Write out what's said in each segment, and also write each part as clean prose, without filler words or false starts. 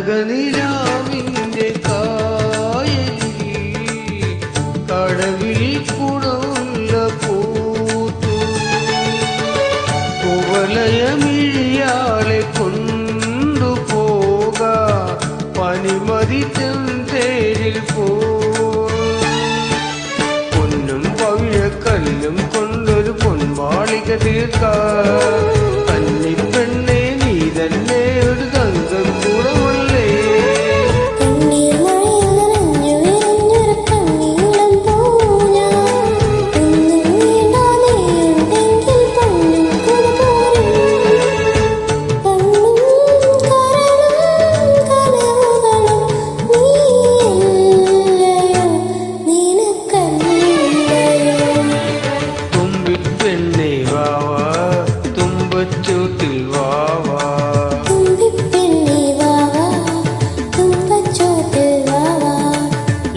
കനകനിലാവിൻ്റെ കായലിൽ കടവിൽ കുടമുള്ള പൂത്തു കുവലയമിഴിയാളെ കൊണ്ടുപോക പനിമതിച്ചും തേരിൽ പൊന്നും പവിഴക്കല്ലും കൊണ്ടൊരു പൊൻവാളിക തീർക്ക കന്നിപ്പെണ്ണെ നീ തന്നെ ഒരു തങ്കക്കൂടമല്ലേ ചൂട്ടിൽ വാവാ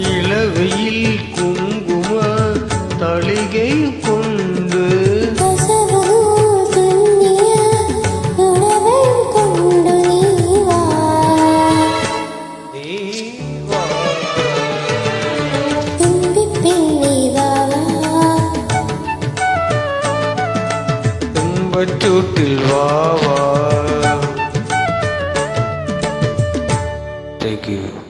ഇളവയിൽ കുങ്കുമ തളികയും കൊണ്ട് ചൂട്ടിൽ വാവാ. Thank you.